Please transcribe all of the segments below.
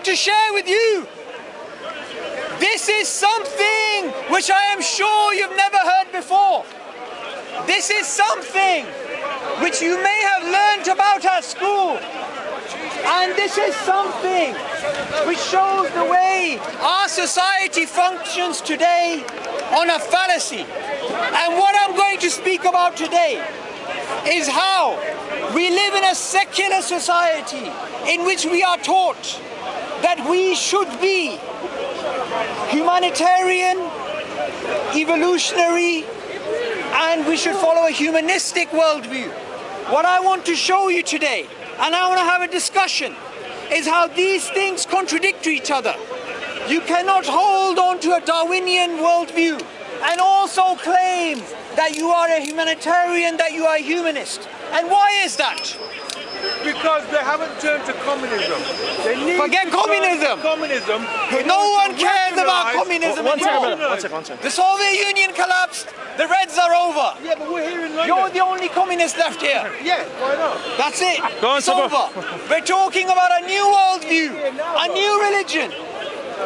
want to share with you. This is something which I am sure you've never heard before. This is something which you may have learnt about at school. And this is something which shows the way our society functions today on a fallacy. And what I'm going to speak about today is how we live in a secular society in which we are taught that we should be humanitarian, evolutionary, and we should follow a humanistic worldview. What I want to show you today, and I want to have a discussion, is how these things contradict each other. You cannot hold on to a Darwinian worldview and also claim that you are a humanitarian, that you are a humanist. And why is that? Because they haven't turned to communism. They need Forget communism. Communism. No one cares about communism anymore. One second. The Soviet Union collapsed. The Reds are over. Yeah, but we're here in London. You're the only communist left here. Yeah, why not? That's it. Go on, It's Suboor. over. We're talking about a new worldview, a new religion.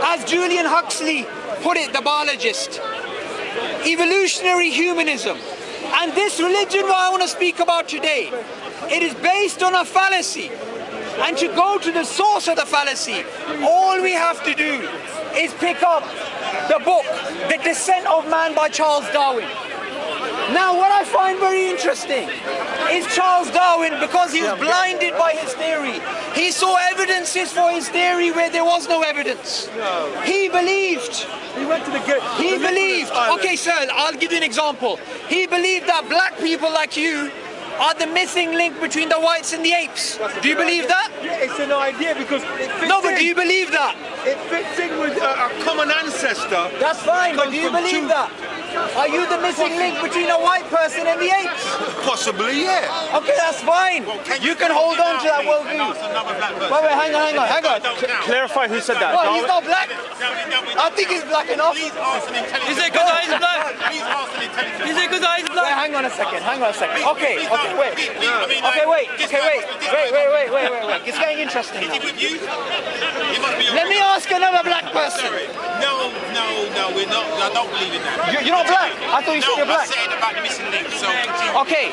As Julian Huxley put it, the biologist, evolutionary humanism. And this religion, what I want to speak about today, it is based on a fallacy. And to go to the source of the fallacy, all we have to do is pick up the book, The Descent of Man by Charles Darwin. Now, what I find very interesting is Charles Darwin, because he was blinded by his theory, he saw evidences for his theory where there was no evidence. No. He believed. He went to the gate. He believed. Okay, sir, I'll give you an example. He believed that black people like you are the missing link between the whites and the apes. Do you believe that? Yeah, it's an idea because it fits No, but in. do you believe that? It fits in with a common ancestor. That's fine, but do you Comes from believe two- that? Are you the missing link between a white person and the apes? Possibly, yeah. Okay, that's fine. You can hold on to that worldview. Wait, hang on. Clarify who said that. What, he's not black? I think he's black enough. Please ask an intelligent. Is it because he's black? Please ask an intelligent. Is it because he's black? Wait, hang on a second. Okay, wait. Wait. It's getting interesting now. Is he with you? He must be. Let me ask another black person. No, we're not. I don't believe in that. You're not black? I thought you said No, you're I black. said about the missing link. So continue. Okay,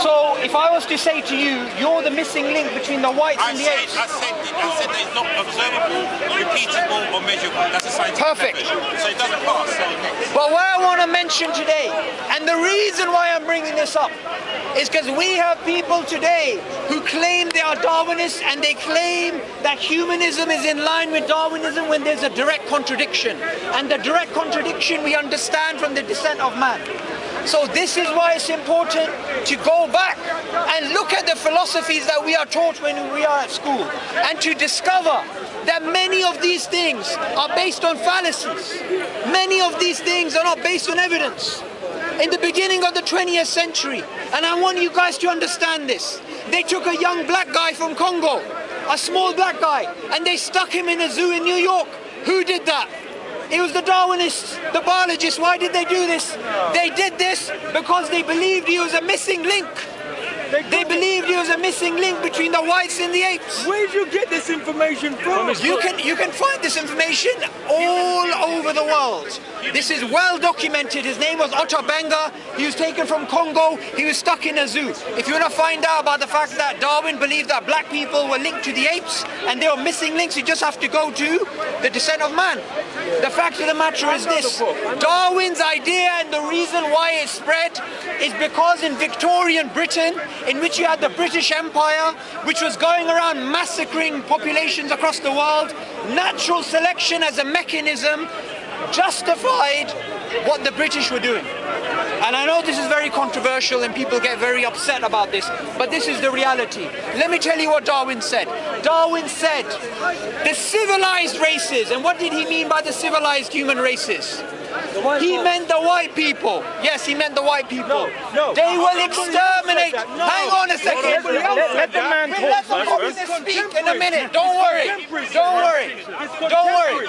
so if I was to say to you, you're the missing link between the whites I and the said apes. that it's not observable, repeatable, or measurable. That's a scientific Perfect. method. So it doesn't pass. So next. But what I want to mention today, and the reason why I'm bringing this up, is because we have people today who claim they are Darwinists and they claim that humanism is in line with Darwinism when there's a direct contradiction. And the direct contradiction we understand from the descent of man. So this is why it's important to go back and look at the philosophies that we are taught when we are at school and to discover that many of these things are based on fallacies. Many of these things are not based on evidence. In the beginning of the 20th century, and I want you guys to understand this, they took a young black guy from Congo, a small black guy, and they stuck him in a zoo in New York. Who did that? It was the Darwinists, the biologists. Why did they do this? They did this because they believed he was a missing link. They believed he was a missing link between the whites and the apes. Where did you get this information from? You can find this information all over the world. This is well documented. His name was Otto Benga. He was taken from Congo. He was stuck in a zoo. If you want to find out about the fact that Darwin believed that black people were linked to the apes and they were missing links, you just have to go to The Descent of Man. The fact of the matter is this. Darwin's idea and the reason why it spread is because in Victorian Britain, in which you had the British Empire, which was going around massacring populations across the world, natural selection as a mechanism justified what the British were doing. And I know this is very controversial and people get very upset about this, but this is the reality. Let me tell you what Darwin said. Darwin said the civilized races, and what did he mean by the civilized human races? He meant the white people. Yes, he meant the white people. No. They will exterminate. No. Hang on a second. Let the man We'll let the talk communists first. speak in a minute. Don't worry. Don't worry.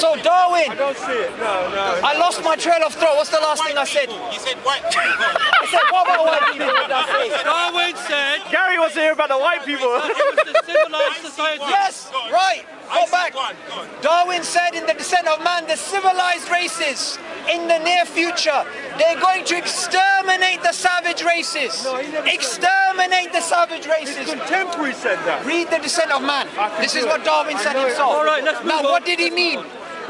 So Darwin, I don't see it. No. I lost my trail of thought. What's the last thing I said? You said white people. I said, what about white people? What did I say? Darwin said Gary wants to hear about the white people. it was the civilized society. Yes, right. Go back. Go on. Darwin said in The Descent of Man, the civilized races in the near future, they're going to exterminate the savage races. No, he never said Exterminate the savage races. His contemporary said that. Read The Descent of Man. can This do is it. what Darwin I said know it. himself. All right, let's move now, on. what did he mean?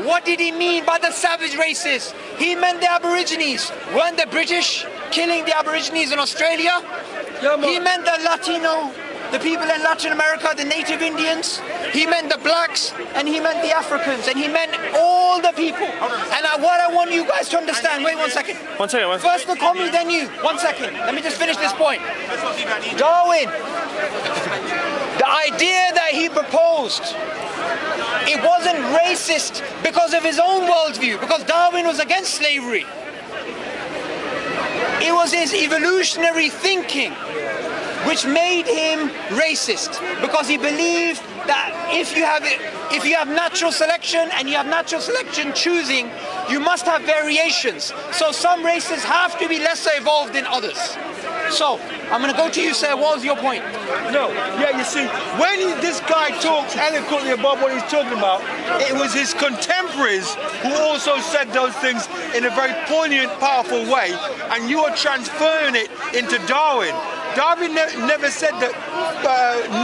What did he mean by the savage races? He meant the Aborigines. Weren't the British killing the Aborigines in Australia? Yeah, man. He meant the Latino, the people in Latin America, the native Indians. He meant the blacks, and he meant the Africans, and he meant all the people. And what I want you guys to understand, wait 1 second. One second. First the commie, then you. 1 second. Let me just finish this point. Let's not see that either. Darwin, the idea that he proposed, it wasn't racist because of his own worldview, because Darwin was against slavery. It was his evolutionary thinking which made him racist, because he believed that if you have natural selection and you have natural selection choosing, you must have variations. So some races have to be lesser evolved than others. So I'm going to go to you, sir. What was your point? No, yeah, you see, when this guy talks eloquently about what he's talking about, it was his contemporaries who also said those things in a very poignant, powerful way, and you are transferring it into Darwin. Darwin never said that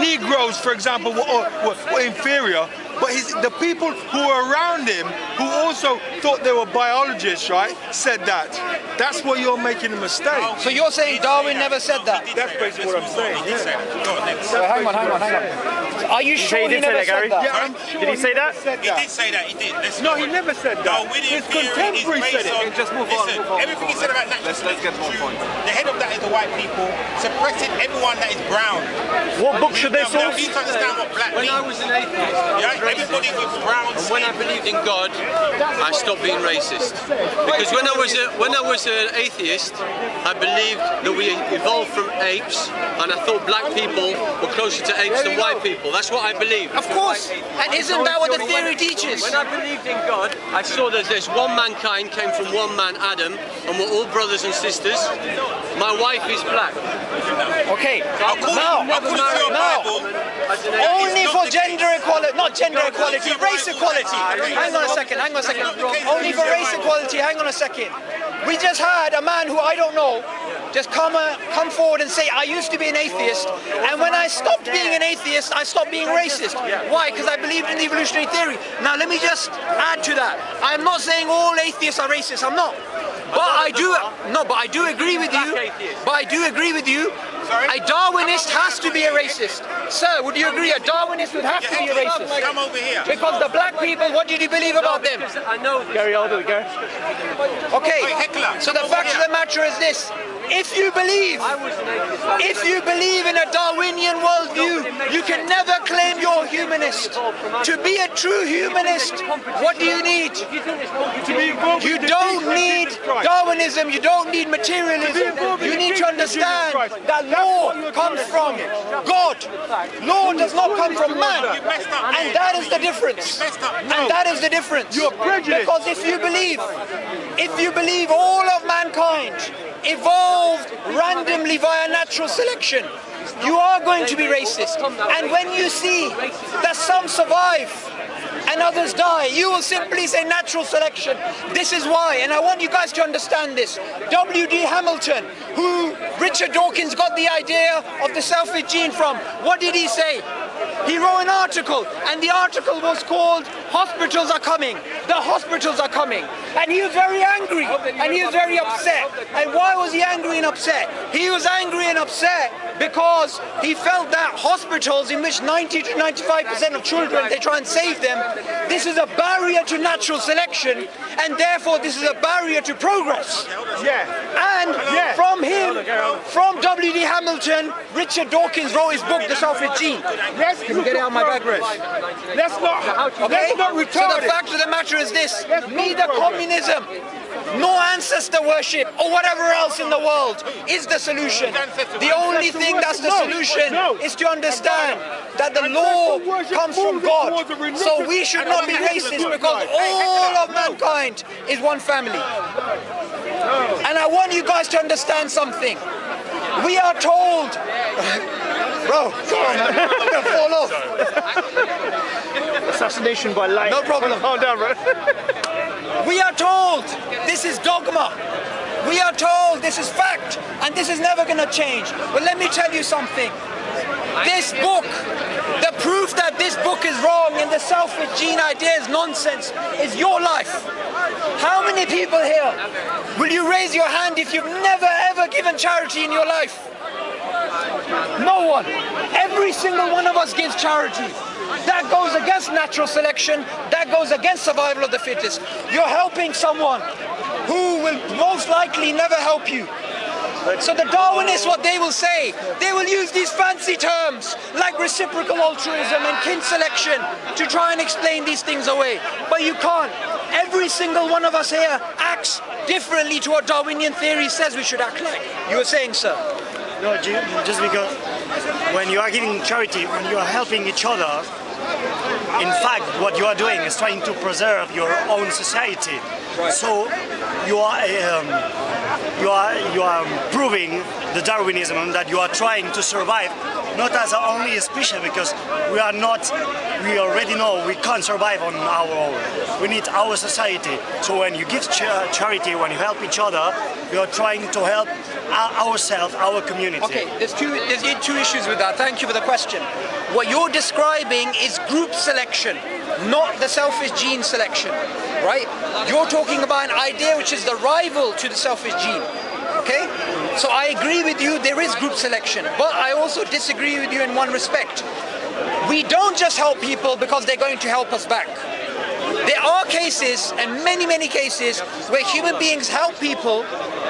Negroes, for example, were inferior, but the people who were around him, who also thought they were biologists, right, said that. That's where you're making a mistake. So you're saying Darwin never said that? That's basically what I'm saying. He did say that. Go on, next. Hang on. Are you sure he he did never say that, said Gary? that? Yeah, I'm sure Did he say that? said He did say that. He did. Let's No, go he on. never said that. Darwinian His theory is contemporary said based it. on. Just move on, Listen, move on. everything he said about natural Let's get to the point. The head of that is the white people suppressing everyone that is brown. What book should they Now, source? you need to understand what black When I means. was an atheist, I Yeah, was racist. everybody with brown And when I skin. believed in God, I stopped being racist. Because when I was an atheist, I believed that we evolved from apes, and I thought black people were closer to apes than white people. That's what I believed. Of course. And isn't that what the theory teaches? When I believed in God, I saw that there's one mankind, came from one man, Adam, and we're all brothers and sisters. My wife is black. Okay. According Now, to your Bible, As an atheist. only for gender equality, not gender equality, race equality. Hang on a second. Only for race equality, hang on a second. We just had a man who I don't know just come forward and say, I used to be an atheist, and when I stopped being an atheist, I stopped being racist. Why? Because I believed in the evolutionary theory. Now let me just add to that. I'm not saying all atheists are racist, I'm not. But I do agree with you. But I do agree with you. A Darwinist has to be a racist. Sir, would you agree a Darwinist would have to be a racist? come over here. Because the black people, what did you believe about them? Because I know this. Gary, I'll do it, Gary. Okay, Hey, heckler, so the come over fact of here. the matter is this. If you believe in a Darwinian worldview, you can never claim you're a humanist. To be a true humanist, what do you need? You don't need Darwinism, you don't need materialism. You need to understand that law comes from God. Law does not come from man. And that is the difference. And that is the difference. You're prejudiced. Because if you believe all of mankind evolved randomly via natural selection, you are going to be racist. And when you see that some survive and others die, you will simply say natural selection. This is why, and I want you guys to understand this. W.D. Hamilton, who Richard Dawkins got the idea of the selfish gene from, what did he say? He wrote an article, and the article was called "Hospitals Are Coming." The hospitals are coming. And he was very angry, and he was very upset. And why was he angry and upset? He was angry and upset because he felt that hospitals in which 90 to 95% of children, they try and save them, this is a barrier to natural selection, and therefore this is a barrier to progress. Yeah. And from him, from W.D. Hamilton, Richard Dawkins wrote his book, The Selfish Gene. Can we get it out of my bag? Let's not So retard the it. fact of the matter is this, neither communism, no ancestor worship, or whatever else in the world is the solution. The only thing that's the solution is to understand that the law comes from God. So we should not be racist because all of mankind is one family. And I want you guys to understand something. We are told Bro, come on, man. I'm gonna fall off. Assassination by light. No problem. Calm down, bro. We are told this is dogma. We are told this is fact, and this is never going to change. But let me tell you something. This book, the proof that this book is wrong and the selfish gene idea is nonsense is your life. How many people here will you raise your hand if you've never ever given charity in your life? No one. Every single one of us gives charity. That goes against natural selection. That goes against survival of the fittest. You're helping someone who will most likely never help you. So the Darwinists, what they will say, they will use these fancy terms like reciprocal altruism and kin selection to try and explain these things away. But you can't. Every single one of us here acts differently to what Darwinian theory says we should act like. You were saying, sir? No, just because when you are giving charity, when you are helping each other, in fact, what you are doing is trying to preserve your own society. Right. So you are proving the Darwinism that you are trying to survive, not as only a species, because we already know we can't survive on our own. We need our society. So when you give charity, when you help each other, you are trying to help ourselves, our community. Okay, there's two issues with that. Thank you for the question. What you're describing is group selection, not the selfish gene selection, right? You're talking about an idea which is the rival to the selfish gene, okay? So I agree with you, there is group selection, but I also disagree with you in one respect. We don't just help people because they're going to help us back. There are cases, and many, many cases, where human beings help people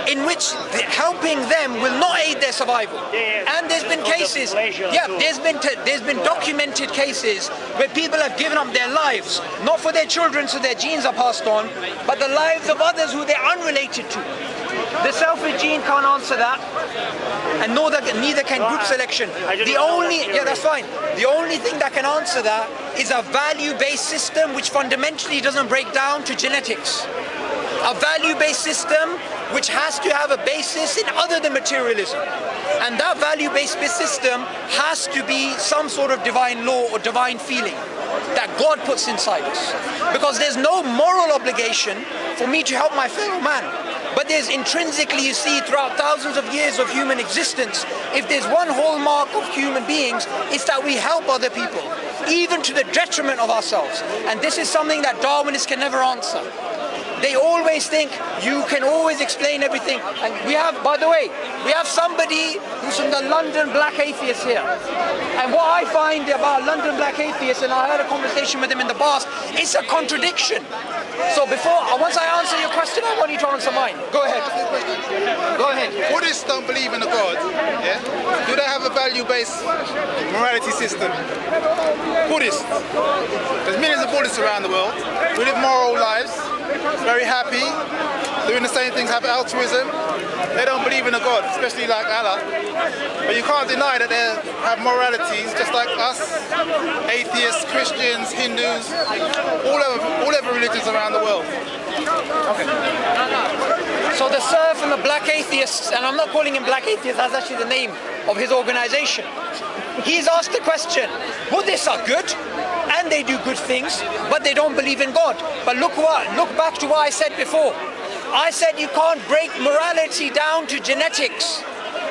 in which helping them will not aid their survival. And there's been cases, there's been documented cases where people have given up their lives, not for their children so their genes are passed on, but the lives of others who they're unrelated to. The selfish gene can't answer that, and neither can group selection. That's fine. The only thing that can answer that is a value-based system which fundamentally doesn't break down to genetics. A value-based system which has to have a basis in other than materialism. And that value-based system has to be some sort of divine law or divine feeling that God puts inside us. Because there's no moral obligation for me to help my fellow man. But there's intrinsically, you see, throughout thousands of years of human existence, if there's one hallmark of human beings, it's that we help other people, even to the detriment of ourselves. And this is something that Darwinists can never answer. They always think you can always explain everything. And we have, by the way, we have somebody who's from the London Black Atheists here. And what I find about London Black Atheists, and I had a conversation with him in the past, it's a contradiction. So once I answer your question, I want you to answer mine. Go ahead. Go ahead. Buddhists don't believe in a God, yeah? Do they have a value-based morality system? Buddhists. There's millions of Buddhists around the world. We live moral lives, very happy, doing the same things, have altruism. They don't believe in a God, especially like Allah. But you can't deny that they have moralities just like us, atheists, Christians, Hindus, all over religions around the world. Okay. So the sir from the Black Atheists, and I'm not calling him Black Atheist, that's actually the name of his organization. He's asked the question, Buddhists are good, and they do good things, but they don't believe in God. But look back to what I said before. I said you can't break morality down to genetics,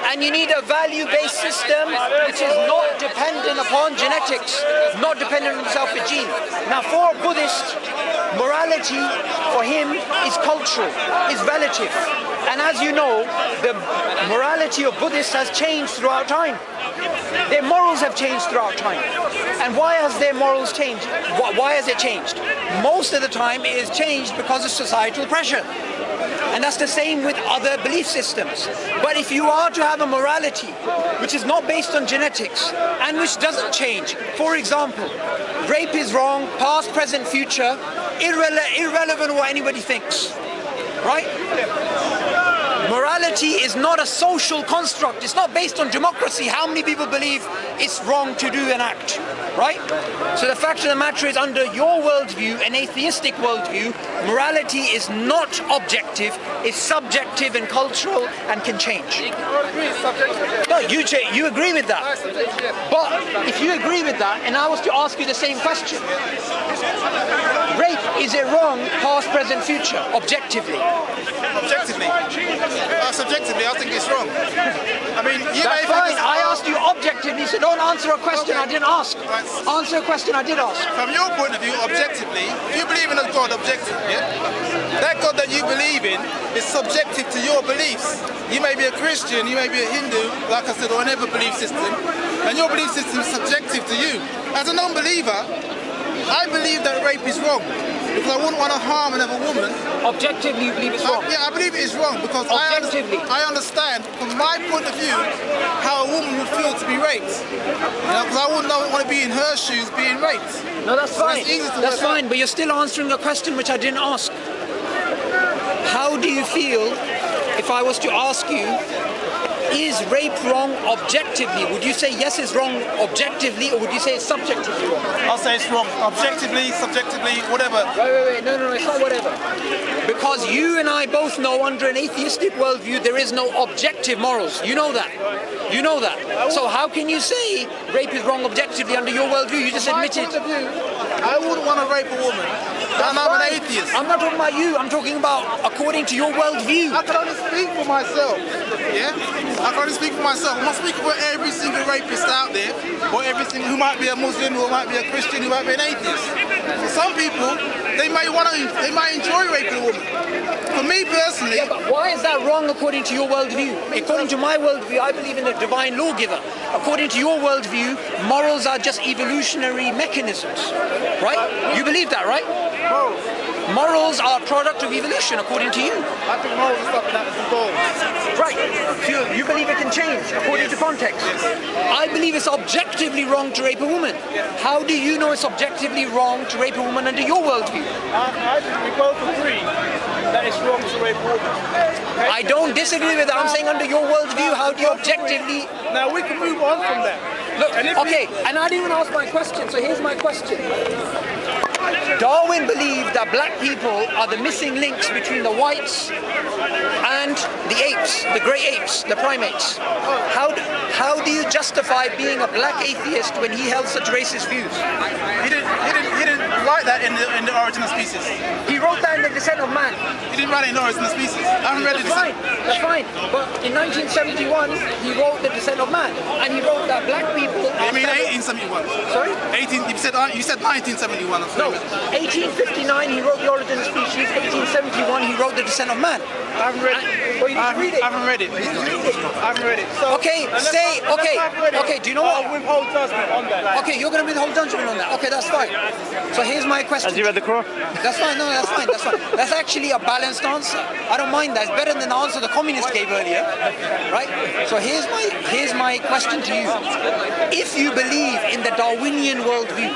and you need a value-based system which is not dependent upon genetics, not dependent on the selfish gene. Now for a Buddhist, morality for him is cultural, is relative. And as you know, the morality of Buddhists has changed throughout time. Their morals have changed throughout time. And why has their morals changed? Why has it changed? Most of the time it is changed because of societal pressure. And that's the same with other belief systems. But if you are to have a morality which is not based on genetics and which doesn't change, for example, rape is wrong, past, present, future, irrelevant what anybody thinks, right? Morality is not a social construct. It's not based on democracy. How many people believe it's wrong to do an act? right? So the fact of the matter is, under your worldview, an atheistic worldview, morality is not objective, it's subjective and cultural and can change. No, you agree with that. But if you agree with that, and I was to ask you the same question, rape, is it wrong, past, present, future, objectively? Objectively? Subjectively, I think it's wrong. I mean, That's fine. I asked you objectively, so don't answer a question I didn't ask. Answer a question I did ask. From your point of view, objectively, if you believe in a God objectively, that God that you believe in is subjective to your beliefs. You may be a Christian, you may be a Hindu, like I said, or another belief system, and your belief system is subjective to you. As a non-believer, I believe that rape is wrong, because I wouldn't want to harm another woman. Objectively, you believe it's wrong? Yeah, I believe it is wrong, because I understand, from my point of view, how a woman would feel to be raped. You know, because I wouldn't want to be in her shoes being raped. No, that's fine. That's fine, out. but you're still answering a question which I didn't ask. How do you feel if I was to ask you, is rape wrong objectively? Would you say yes, it's wrong objectively, or would you say it's subjectively wrong? I'll say it's wrong. Objectively, subjectively, whatever. Wait. No, it's not whatever. Because you and I both know under an atheistic worldview there is no objective morals. You know that. You know that. So how can you say rape is wrong objectively under your worldview? You just admitted. I wouldn't want to rape a woman. And I'm an atheist. I'm not talking about you. I'm talking about according to your worldview. I can only speak for myself. Yeah? I can only speak for myself. I'm not speaking for every single rapist out there, or everything who might be a Muslim, who might be a Christian, who might be an atheist. For some people, they might enjoy raping a woman. For me personally... Yeah, but why is that wrong according to your worldview? According to my worldview, I believe in a divine lawgiver. According to your worldview, morals are just evolutionary mechanisms, right? You believe that, right? Morals are a product of evolution, according to you. I think morals are something that evolves. Right. You believe it can change, according to context. I believe it's objectively wrong to rape a woman. How do you know it's objectively wrong to rape a woman under your worldview? I think we both agree that it's wrong to rape a woman. Okay? I don't disagree with that. I'm saying under your worldview, how do you objectively... Now we can move on from that. Look, okay, and I didn't even ask my question, so here's my question. Darwin believed that black people are the missing links between the whites and the apes, the grey apes, the primates. How do you justify being a black atheist when he held such racist views? He didn't write that in the Origin of Species. He wrote that in The Descent of Man. He didn't write it in the Origin of Species. I haven't read it. That's fine. But in 1971, he wrote The Descent of Man, and he wrote that black people... I mean 1871. Sorry? You said 1971. No, 1859 he wrote The Origin of Species, 1871 he wrote The Descent of Man. I haven't read it. Well, you just read it. I haven't read it. I haven't read it. So, Okay, do you know what? I'll withhold judgment on that. Okay, you're going to withhold judgment on that. Okay, that's fine. So here's my question. Has he read the Quran? That's fine, no, that's fine, that's fine. That's actually a balanced answer. I don't mind that. It's better than the answer the communist gave earlier, right? So here's my question to you. If you believe in the Darwinian worldview,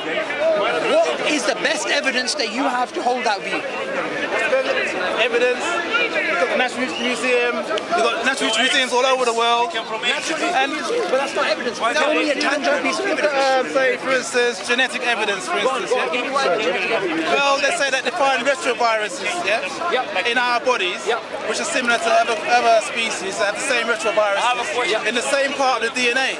what is the best evidence that you have to hold that view? Evidence. You've got the Natural History Museum. You've got natural history museums all over the world. But that's not evidence. Tell me a tangible piece of evidence. Say, for instance, genetic evidence, for instance. Well, let's say that they find retroviruses, in our bodies, which are similar to other species that have the same retroviruses in the same part of the DNA,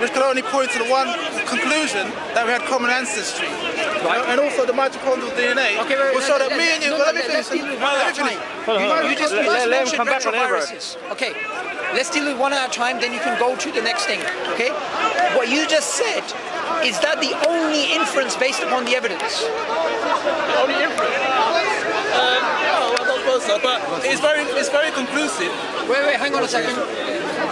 which could only point to the one conclusion that we had common ancestry. And also the mitochondrial DNA will show that me and you... Let me finish. You just mentioned retroviruses. Okay, let's deal with one at a time, then you can go to the next thing, okay? What you just said, is that the only inference based upon the evidence? The only inference? No, I don't suppose so, but it's very conclusive. Wait, hang on a second.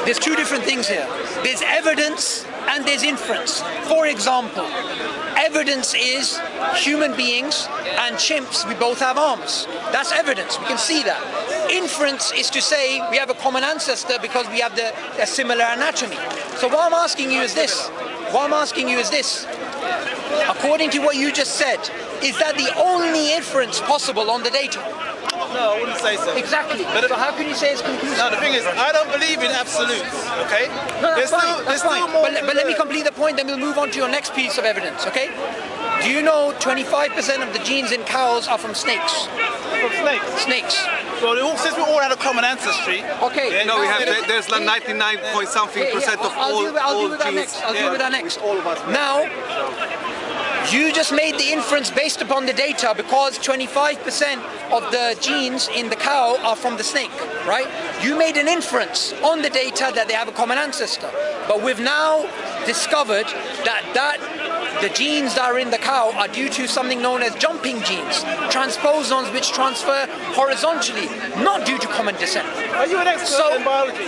There's two different things here. There's evidence and there's inference. For example, evidence is human beings and chimps, we both have arms. That's evidence, we can see that. Inference is to say we have a common ancestor because we have a similar anatomy. So what I'm asking you is this. According to what you just said, is that the only inference possible on the data? No, I wouldn't say so. Exactly. So how can you say it's conclusive? No, the thing is, I don't believe in absolutes, okay? No, that's fine. That's fine. Still more But let me complete the point, then we'll move on to your next piece of evidence, okay? Do you know 25% of the genes in cows are from snakes? from snakes. Snakes. So since we all had a common ancestry. Okay. No, we have. There's like 99% of I'll all deal with that genes. next. I'll deal with that next. All of us. Now, you just made the inference based upon the data because 25% of the genes in the cow are from the snake, right? You made an inference on the data that they have a common ancestor. But we've now discovered that the genes that are in the cow are due to something known as jumping genes, transposons which transfer horizontally, not due to common descent. Are you an expert in biology?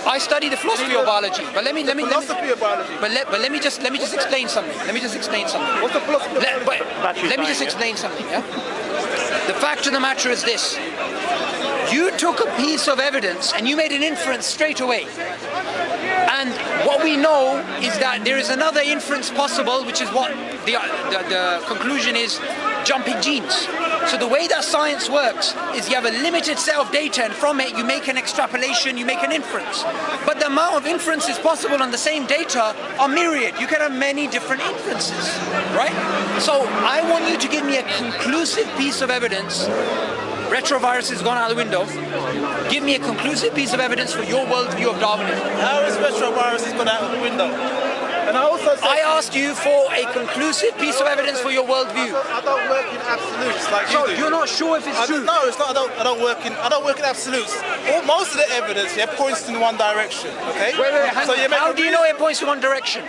I study the philosophy of biology, but let me Philosophy of biology. but let me just explain something. Let me just explain something. What's the philosophy of biology? Let me just explain something. Yeah. The fact of the matter is this: you took a piece of evidence and you made an inference straight away. And what we know is that there is another inference possible, which is what the conclusion is: jumping genes. So the way that science works is you have a limited set of data, and from it you make an extrapolation, you make an inference. But the amount of inferences possible on the same data are myriad. You can have many different inferences, right? So I want you to give me a conclusive piece of evidence. Retrovirus has gone out the window. Give me a conclusive piece of evidence for your worldview of Darwinism. How is retrovirus gone out the window? And I also said, I asked you for a conclusive piece of evidence for your worldview. I don't work in absolutes like So you do. you're not sure if it's true? No, it's not. I don't work in absolutes. Most of the evidence points in one direction. Okay. Wait, hang so on. you make How do you know it points to one direction?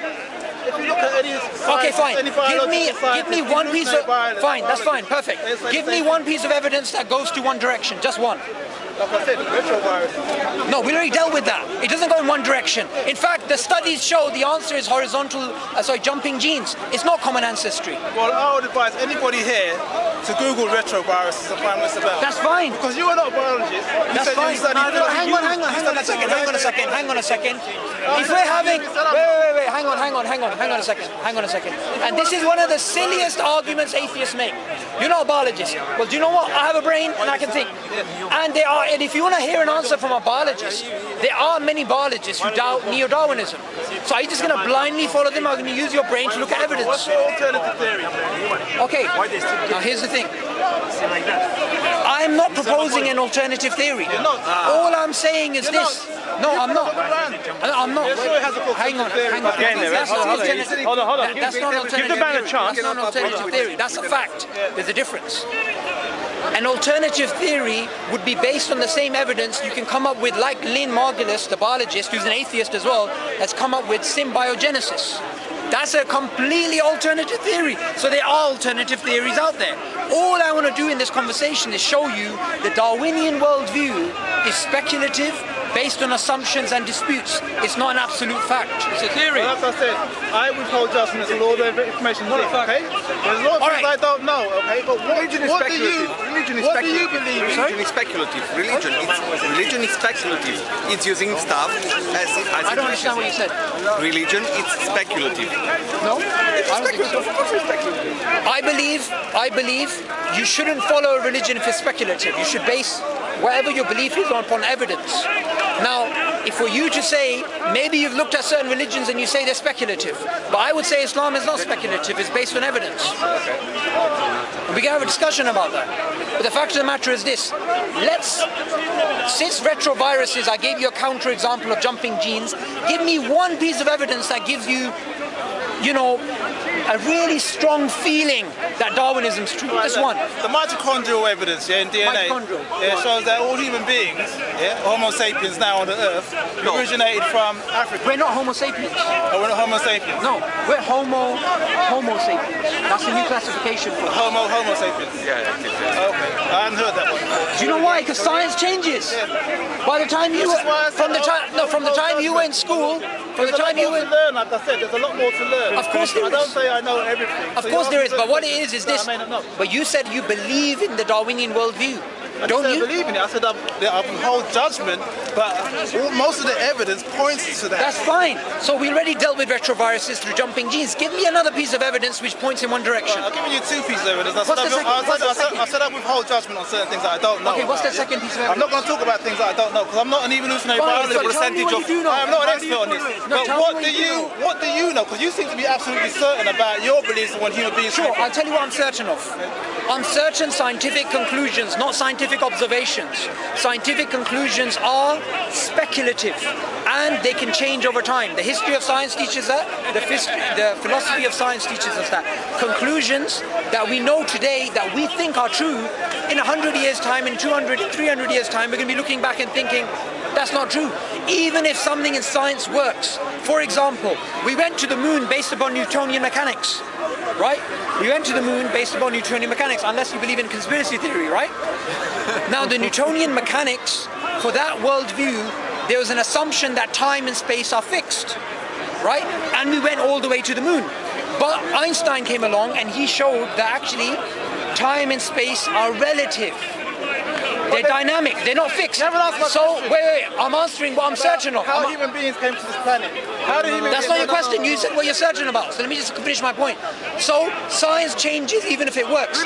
If you look at any Okay, fine. any Give me one piece of. Fine, that's fine. Perfect. It's like Give the me same one piece of evidence that goes to one direction. Just one. Like I said, retrovirus. No, we already dealt with that. It doesn't go in one direction. In fact, the studies show the answer is horizontal, jumping genes. It's not common ancestry. Well, I would advise anybody here to Google retroviruses and find what it's about. That's fine. Because you are not a biologist. That's fine. No, hang on a second. If we're having, wait, hang on a second. And this is one of the silliest arguments atheists make. You're not a biologist. Well, do you know what? I have a brain and I can think. And if you want to hear an answer from a biologist, there are many biologists who doubt neo-Darwinism. So are you just going to blindly follow them, or are you going to use your brain to look at evidence? What's your alternative theory? Okay, now here's the thing. I'm not proposing an alternative theory. All I'm saying is this. No, I'm not. I'm not. Hang on. That's not alternative. Hold on. That's not alternative. Give the man a chance. That's not alternative theory. That's a fact. There's a difference. An alternative theory would be based on the same evidence you can come up with, like Lynn Margulis, the biologist, who's an atheist as well, has come up with symbiogenesis. That's a completely alternative theory. So there are alternative theories out there. All I want to do in this conversation is show you the Darwinian worldview is speculative, based on assumptions and disputes. It's not an absolute fact. It's a theory. Well, as I said, I withhold judgment until all the information is in, okay? There's a lot of things I don't know, okay? But Religion is speculative. What do you believe? Religion is speculative. Religion is speculative. It's using stuff as I don't understand what you said. Religion is speculative. No? It's speculative. Of course it's speculative. I believe you shouldn't follow a religion if it's speculative. You should base whatever your belief is upon evidence. Now, if for you to say, maybe you've looked at certain religions and you say they're speculative, but I would say Islam is not speculative, it's based on evidence. And we can have a discussion about that. But the fact of the matter is this, since retroviruses, I gave you a counterexample of jumping genes, give me one piece of evidence that gives you, a really strong feeling that Darwinism is true. Just one. The mitochondrial evidence, in DNA, shows that all human beings, Homo sapiens now on the Earth, originated from Africa. We're not Homo sapiens. Oh, we're not Homo sapiens. No, we're Homo sapiens. That's a new classification for us. Homo sapiens. Yeah. Okay, I hadn't heard that one. Do you know why? Because science changes. By the time you from the time you were in school, from the time you were to learn, like I said, there's a lot more to learn. Of course there I don't is. say I know everything. Of course there is, but what it is this. I may not know. But you said you believe in the Darwinian worldview. Don't I you? believe in it. I said I withhold judgment, but most of the evidence points to that. That's fine. So we already dealt with retroviruses through jumping genes. Give me another piece of evidence which points in one direction. I've given you two pieces of evidence. I said I withhold judgment on certain things that I don't know. Okay, what's the second piece of evidence? I'm not going to talk about things that I don't know because I'm not an evolutionary Fine, biologist. but tell me what you do know. I am not an expert on this. No, But tell me what do you know? Because you seem to be absolutely certain about your beliefs on when human beings. Sure, I'll tell you what I'm certain of. I'm certain scientific conclusions, not scientific observations. Scientific conclusions are speculative and they can change over time. The history of science teaches that. The philosophy of science teaches us that. Conclusions that we know today that we think are true, in 100 years time, in 200, 300 years time, we're going to be looking back and thinking, that's not true. Even if something in science works. For example, we went to the moon based upon Newtonian mechanics, right? We went to the moon based upon Newtonian mechanics, unless you believe in conspiracy theory, right? Now, the Newtonian mechanics, for that worldview, there was an assumption that time and space are fixed, right? And we went all the way to the moon. But Einstein came along and he showed that actually time and space are relative. They're dynamic, they're not fixed. So, wait, I'm answering what I'm certain of. How human beings came to this planet. That's not your question, you said what you're certain about. So let me just finish my point. So, science changes even if it works.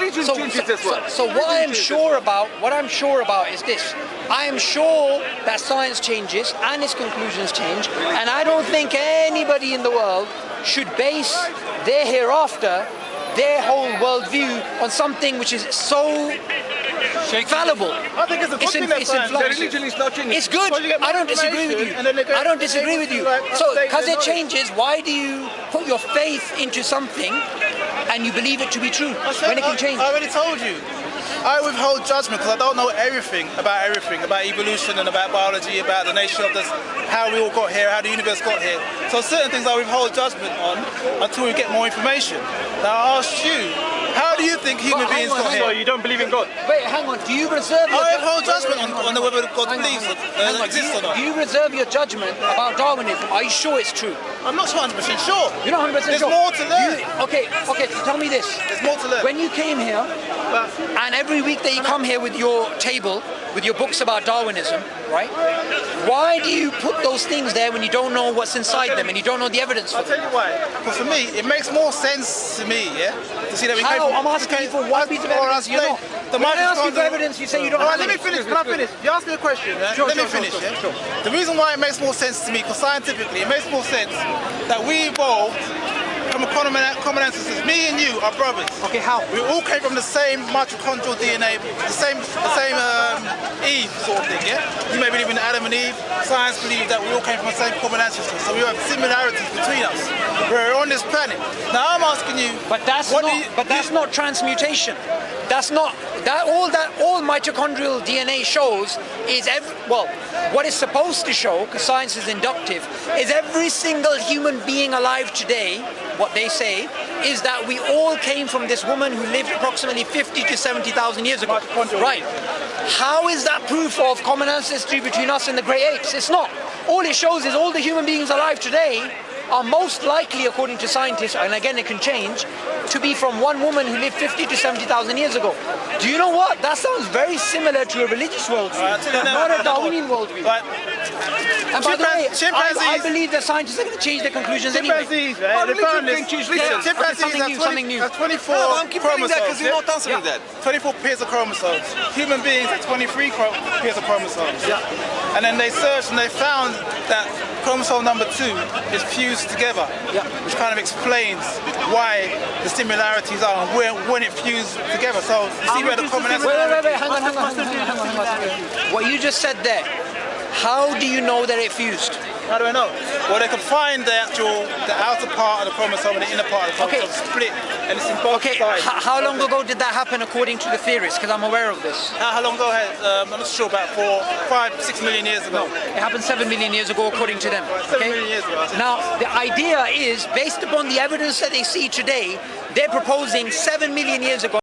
So what I'm sure about is this. I am sure that science changes and its conclusions change, and I don't think anybody in the world should base their hereafter, their whole worldview on something which is so fallible. I think it's a good thing that religion is not changing. It's good. I don't disagree with you. I don't disagree with you. So, because it changes, why do you put your faith into something and you believe it to be true when it can change? I already told you. I withhold judgment because I don't know everything, about evolution and about biology, about the nature of this, how we all got here, how the universe got here. So certain things I withhold judgment on until we get more information. Now I asked you, how do you think human beings got here? So you don't believe in God? Wait, hang on. Do you reserve your I withhold judgment on whether God exists or not. Do you reserve your judgment about Darwinism? Are you sure it's true? I'm not 100% sure. You're not 100% sure? There's more to learn. Okay, tell me this. There's more to learn. When you came here, and every week that you come here with your table, with your books about Darwinism, right? Why do you put those things there when you don't know what's inside them and you don't know the evidence for I'll them? tell you why. Because for me, it makes more sense to me, yeah? To see that we came How? from... I'm asking you for one piece of evidence you're not. When I ask you for evidence, you say you don't have Let me finish. Can I finish? You asked me a question, yeah? Let me finish, yeah? The reason why it makes more sense to me, because scientifically, it makes more sense that we evolved from a common ancestors. Me and you are brothers. Okay, how? We all came from the same mitochondrial DNA, the same Eve sort of thing, yeah? You may believe in Adam and Eve. Science believes that we all came from the same common ancestors. So we have similarities between us. We're on this planet. Now I'm asking you, But that's not transmutation. That's not all mitochondrial DNA shows is what it's supposed to show, because science is inductive, is every single human being alive today, what they say, is that we all came from this woman who lived approximately 50 to 70,000 years ago. Right. How is that proof of common ancestry between us and the great apes? It's not. All it shows is all the human beings alive today are most likely, according to scientists, and again it can change, to be from one woman who lived 50 to 70,000 years ago. Do you know what? That sounds very similar to a religious worldview, not a Darwinian worldview. And by the way, I believe that scientists are going to change their conclusions anyway. chimpanzees, chimpanzees have 24 chromosomes. Because you're not answering that. 24 pairs of chromosomes. Human beings have 23 pairs of chromosomes. And then they searched and they found that chromosome number 2 is fused together, which kind of explains why the similarities are and when it fused together. So you see where the common ancestors... Wait, hang on. What you just said there, how do you know that it fused? How do I know? Well, they can find the outer part of the chromosome and the inner part of the chromosome split, and it's in both sides. How long ago did that happen according to the theorists? Because I'm aware of this. How long ago? I'm not sure, about 6 million years ago. It happened 7 million years ago according to them. 7 million years ago. Now, the idea is, based upon the evidence that they see today, they're proposing 7 million years ago